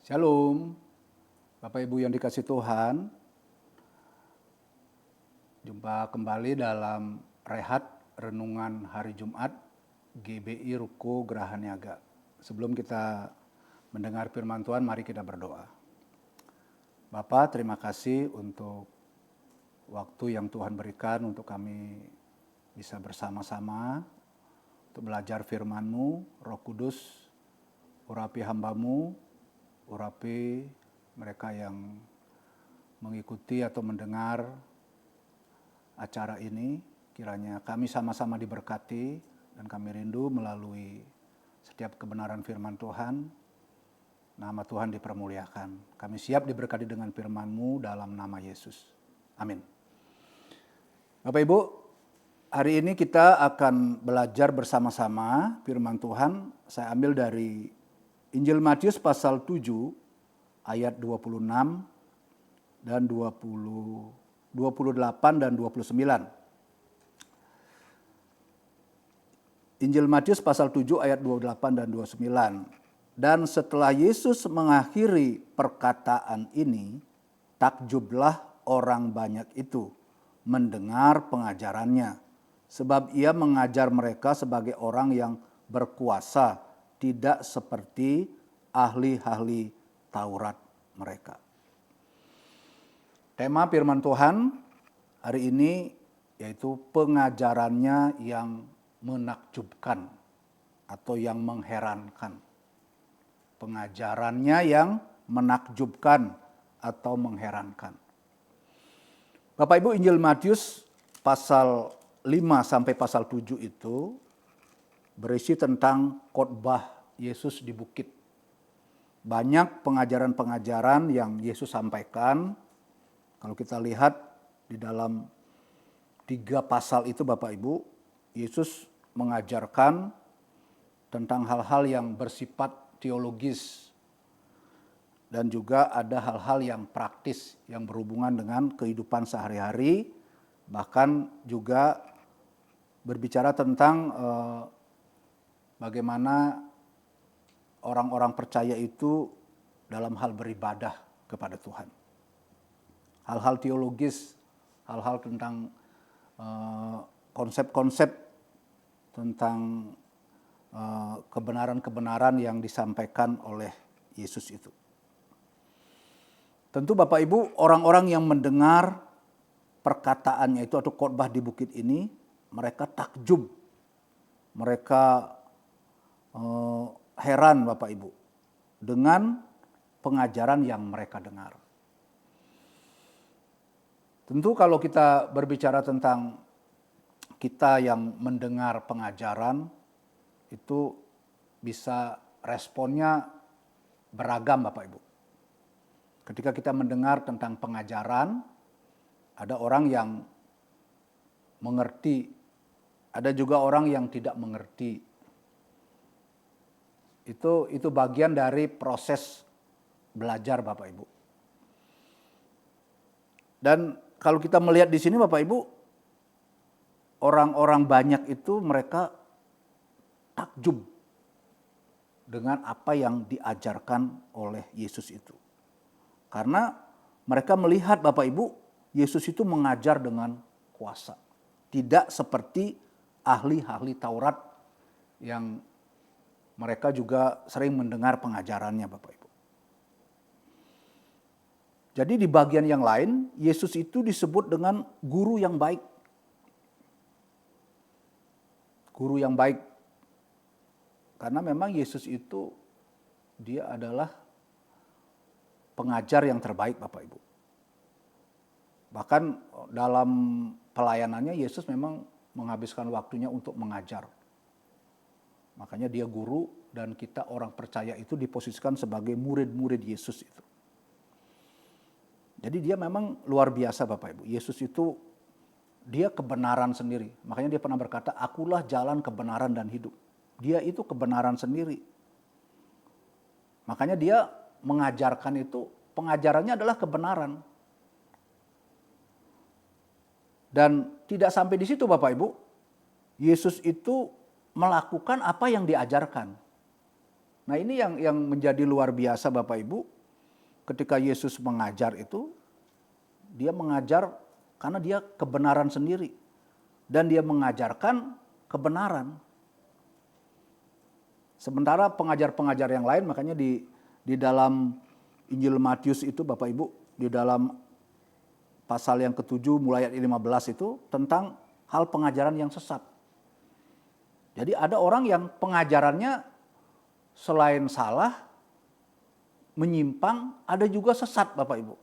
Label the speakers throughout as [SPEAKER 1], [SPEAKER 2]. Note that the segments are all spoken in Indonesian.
[SPEAKER 1] Shalom, Bapak Ibu yang dikasih Tuhan. Jumpa kembali dalam Rehat Renungan Hari Jumat GBI Ruko Geraha Niaga. Sebelum kita mendengar firman Tuhan, mari kita berdoa. Bapa, terima kasih untuk waktu yang Tuhan berikan untuk kami bisa bersama-sama untuk belajar firman-Mu. Roh Kudus, urapi hamba-Mu, urapi mereka yang mengikuti atau mendengar acara ini. Kiranya kami sama-sama diberkati dan kami rindu melalui setiap kebenaran firman Tuhan. Nama Tuhan dipermuliakan. Kami siap diberkati dengan firman-Mu dalam nama Yesus. Amin. Bapak Ibu, hari ini kita akan belajar bersama-sama firman Tuhan. Saya ambil dari Injil Matius pasal 7 ayat 26 dan 28 dan 29. Injil Matius pasal 7 ayat 28 dan 29. Dan setelah Yesus mengakhiri perkataan ini, takjublah orang banyak itu mendengar pengajarannya. Sebab ia mengajar mereka sebagai orang yang berkuasa, tidak seperti ahli-ahli Taurat mereka. Tema firman Tuhan hari ini yaitu pengajarannya yang menakjubkan atau yang mengherankan. Pengajarannya yang menakjubkan atau mengherankan. Bapak Ibu, Injil Matius pasal 5 sampai pasal 7 itu berisi tentang khotbah Yesus di bukit. Banyak pengajaran-pengajaran yang Yesus sampaikan. Kalau kita lihat di dalam 3 pasal itu Bapak Ibu, Yesus mengajarkan tentang hal-hal yang bersifat teologis. Dan juga ada hal-hal yang praktis yang berhubungan dengan kehidupan sehari-hari. Bahkan juga berbicara tentang bagaimana orang-orang percaya itu dalam hal beribadah kepada Tuhan. Hal-hal teologis, hal-hal tentang konsep-konsep tentang kebenaran-kebenaran yang disampaikan oleh Yesus itu. Tentu Bapak Ibu, orang-orang yang mendengar perkataannya itu atau khotbah di bukit ini, mereka takjub. Mereka heran Bapak Ibu dengan pengajaran yang mereka dengar. Tentu kalau kita berbicara tentang kita yang mendengar pengajaran itu bisa responnya beragam Bapak Ibu. Ketika kita mendengar tentang pengajaran, ada orang yang mengerti, ada juga orang yang tidak mengerti. Itu bagian dari proses belajar Bapak Ibu. Dan kalau kita melihat di sini Bapak Ibu, orang-orang banyak itu mereka takjub dengan apa yang diajarkan oleh Yesus itu. Karena mereka melihat Bapak Ibu, Yesus itu mengajar dengan kuasa. Tidak seperti ahli-ahli Taurat yang mereka juga sering mendengar pengajarannya Bapak Ibu. Jadi di bagian yang lain, Yesus itu disebut dengan guru yang baik. Guru yang baik. Karena memang Yesus itu dia adalah pengajar yang terbaik Bapak Ibu. Bahkan dalam pelayanannya Yesus memang menghabiskan waktunya untuk mengajar. Makanya dia guru dan kita orang percaya itu diposisikan sebagai murid-murid Yesus itu. Jadi dia memang luar biasa Bapak Ibu. Yesus itu dia kebenaran sendiri. Makanya dia pernah berkata, akulah jalan kebenaran dan hidup. Dia itu kebenaran sendiri. Makanya dia mengajarkan itu, pengajarannya adalah kebenaran. Dan tidak sampai di situ Bapak Ibu, Yesus itu melakukan apa yang diajarkan. Nah ini yang menjadi luar biasa Bapak Ibu, ketika Yesus mengajar itu, dia mengajar karena dia kebenaran sendiri. Dan dia mengajarkan kebenaran. Sementara pengajar-pengajar yang lain, makanya di dalam Injil Matius itu Bapak Ibu, di dalam pasal yang ke-7 mulai ayat 15 itu tentang hal pengajaran yang sesat. Jadi ada orang yang pengajarannya selain salah, menyimpang, ada juga sesat Bapak Ibu.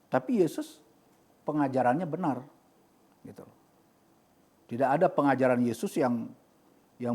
[SPEAKER 1] Tapi Yesus pengajarannya benar. Gitu. Tidak ada pengajaran Yesus yang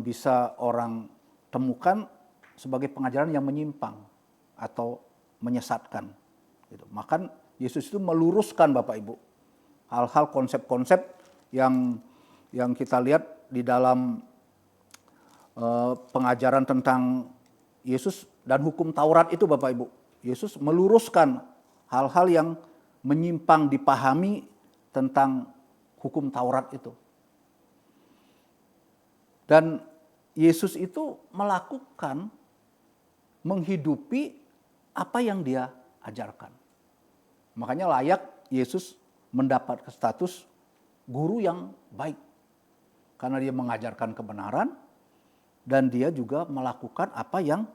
[SPEAKER 1] bisa orang temukan sebagai pengajaran yang menyimpang atau menyesatkan. Gitu. Maka Yesus itu meluruskan Bapak Ibu hal-hal konsep-konsep yang kita lihat di dalam pengajaran tentang Yesus dan hukum Taurat itu Bapak Ibu. Yesus meluruskan hal-hal yang menyimpang dipahami tentang hukum Taurat itu. Dan Yesus itu melakukan, menghidupi apa yang dia ajarkan. Makanya layak Yesus mendapat status guru yang baik. Karena dia mengajarkan kebenaran dan dia juga melakukan apa yang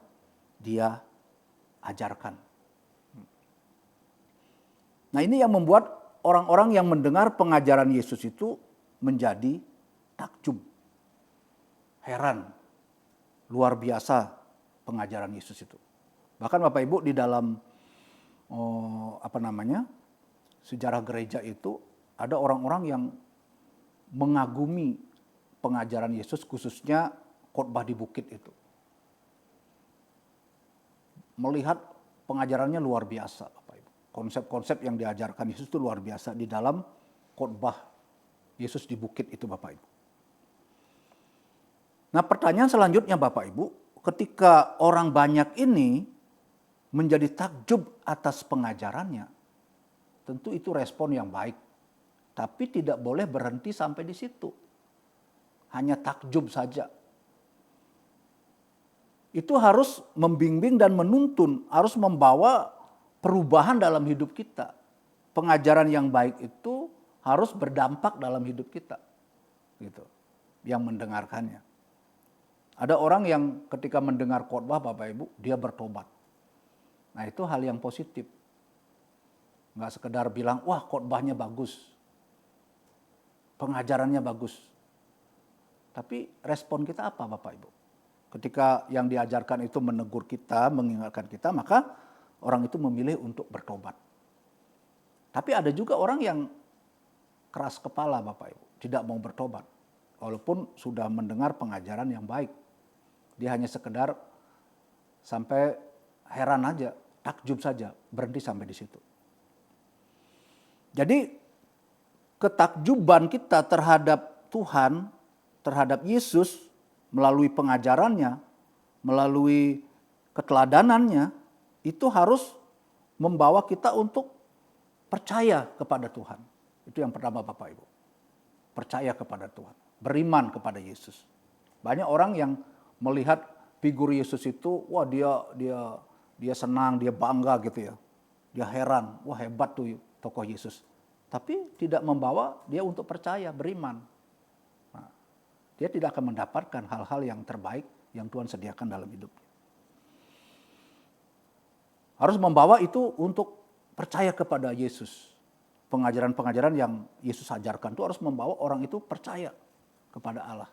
[SPEAKER 1] dia ajarkan. Nah ini yang membuat orang-orang yang mendengar pengajaran Yesus itu menjadi takjub. Heran, luar biasa pengajaran Yesus itu. Bahkan Bapak Ibu di dalam sejarah gereja itu ada orang-orang yang mengagumi pengajaran Yesus, khususnya khotbah di bukit itu. Melihat pengajarannya luar biasa Bapak Ibu. Konsep-konsep yang diajarkan Yesus itu luar biasa di dalam khotbah Yesus di bukit itu Bapak Ibu. Nah pertanyaan selanjutnya Bapak Ibu, ketika orang banyak ini menjadi takjub atas pengajarannya, tentu itu respon yang baik. Tapi tidak boleh berhenti sampai di situ. Hanya takjub saja. Itu harus membimbing dan menuntun, harus membawa perubahan dalam hidup kita. Pengajaran yang baik itu harus berdampak dalam hidup kita. Gitu. Yang mendengarkannya. Ada orang yang ketika mendengar khotbah Bapak Ibu, dia bertobat. Nah itu hal yang positif. Nggak sekedar bilang, wah khotbahnya bagus. Pengajarannya bagus. Tapi respon kita apa Bapak Ibu? Ketika yang diajarkan itu menegur kita, mengingatkan kita, maka orang itu memilih untuk bertobat. Tapi ada juga orang yang keras kepala Bapak Ibu, tidak mau bertobat. Walaupun sudah mendengar pengajaran yang baik. Dia hanya sekedar sampai heran aja, takjub saja, berhenti sampai di situ. Jadi ketakjuban kita terhadap Tuhan, terhadap Yesus melalui pengajarannya, melalui keteladanannya, itu harus membawa kita untuk percaya kepada Tuhan. Itu yang pertama Bapak Ibu. Percaya kepada Tuhan, beriman kepada Yesus. Banyak orang yang melihat figur Yesus itu, wah dia senang, dia bangga gitu ya. Dia heran, wah hebat tuh tokoh Yesus. Tapi tidak membawa dia untuk percaya, beriman. Nah, dia tidak akan mendapatkan hal-hal yang terbaik yang Tuhan sediakan dalam hidupnya. Harus membawa itu untuk percaya kepada Yesus. Pengajaran-pengajaran yang Yesus ajarkan itu harus membawa orang itu percaya kepada Allah.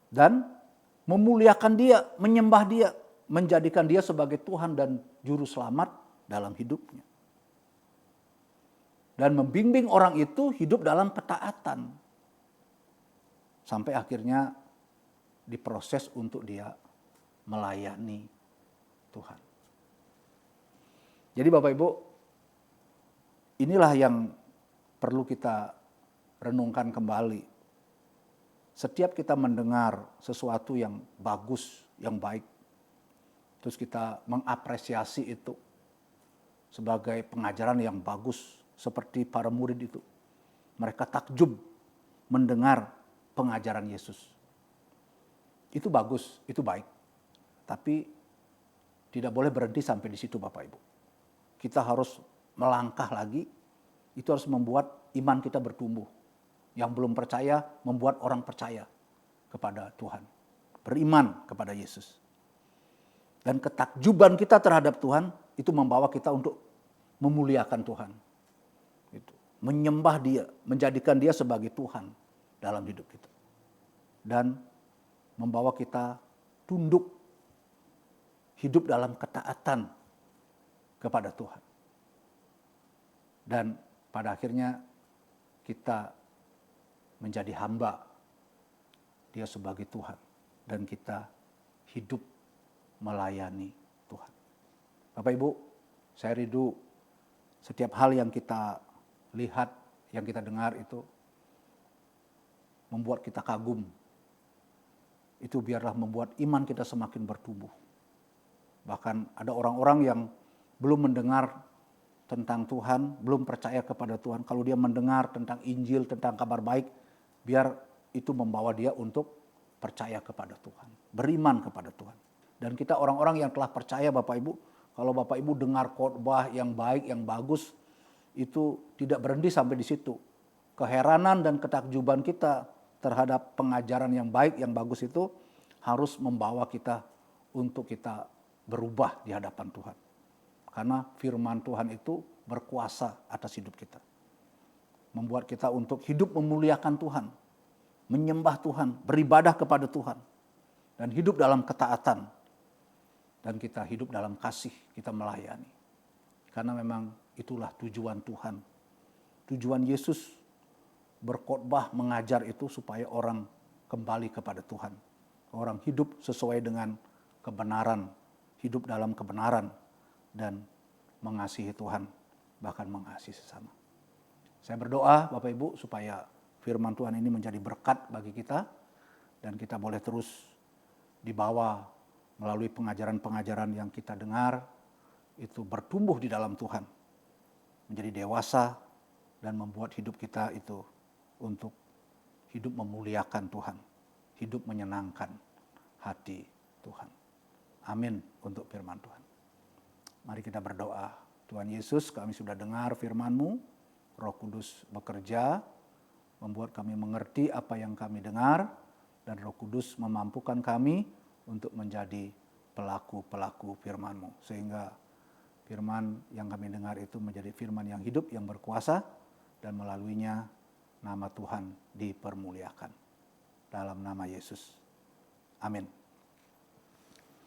[SPEAKER 1] Dan memuliakan dia, menyembah dia, menjadikan dia sebagai Tuhan dan Juru Selamat dalam hidupnya. Dan membimbing orang itu hidup dalam ketaatan. Sampai akhirnya diproses untuk dia melayani Tuhan. Jadi Bapak Ibu, inilah yang perlu kita renungkan kembali. Setiap kita mendengar sesuatu yang bagus, yang baik, terus kita mengapresiasi itu sebagai pengajaran yang bagus, seperti para murid itu. Mereka takjub mendengar pengajaran Yesus. Itu bagus, itu baik. Tapi tidak boleh berhenti sampai di situ Bapak Ibu. Kita harus melangkah lagi, itu harus membuat iman kita bertumbuh. Yang belum percaya membuat orang percaya kepada Tuhan. Beriman kepada Yesus. Dan ketakjuban kita terhadap Tuhan itu membawa kita untuk memuliakan Tuhan. Gitu. Menyembah Dia, menjadikan Dia sebagai Tuhan dalam hidup kita. Dan membawa kita tunduk hidup dalam ketaatan kepada Tuhan. Dan pada akhirnya kita menjadi hamba Dia sebagai Tuhan. Dan kita hidup melayani Tuhan. Bapak Ibu, saya rindu setiap hal yang kita lihat, yang kita dengar itu membuat kita kagum. Itu biarlah membuat iman kita semakin bertumbuh. Bahkan ada orang-orang yang belum mendengar tentang Tuhan, belum percaya kepada Tuhan. Kalau dia mendengar tentang Injil, tentang kabar baik, biar itu membawa dia untuk percaya kepada Tuhan, beriman kepada Tuhan. Dan kita orang-orang yang telah percaya Bapak Ibu, kalau Bapak Ibu dengar khotbah yang baik, yang bagus, itu tidak berhenti sampai di situ. Keheranan dan ketakjuban kita terhadap pengajaran yang baik, yang bagus itu harus membawa kita untuk kita berubah di hadapan Tuhan. Karena firman Tuhan itu berkuasa atas hidup kita. Membuat kita untuk hidup memuliakan Tuhan, menyembah Tuhan, beribadah kepada Tuhan, dan hidup dalam ketaatan. Dan kita hidup dalam kasih, kita melayani. Karena memang itulah tujuan Tuhan. Tujuan Yesus berkhotbah, mengajar itu supaya orang kembali kepada Tuhan. Orang hidup sesuai dengan kebenaran, hidup dalam kebenaran, dan mengasihi Tuhan, bahkan mengasihi sesama. Saya berdoa Bapak Ibu supaya firman Tuhan ini menjadi berkat bagi kita, dan kita boleh terus dibawa melalui pengajaran-pengajaran yang kita dengar, itu bertumbuh di dalam Tuhan, menjadi dewasa, dan membuat hidup kita itu untuk hidup memuliakan Tuhan, hidup menyenangkan hati Tuhan. Amin untuk firman Tuhan. Mari kita berdoa. Tuhan Yesus, kami sudah dengar firman-Mu, Roh Kudus bekerja, membuat kami mengerti apa yang kami dengar, dan Roh Kudus memampukan kami untuk menjadi pelaku-pelaku firman-Mu. Sehingga firman yang kami dengar itu menjadi firman yang hidup, yang berkuasa, dan melaluinya nama Tuhan dipermuliakan. Dalam nama Yesus. Amin.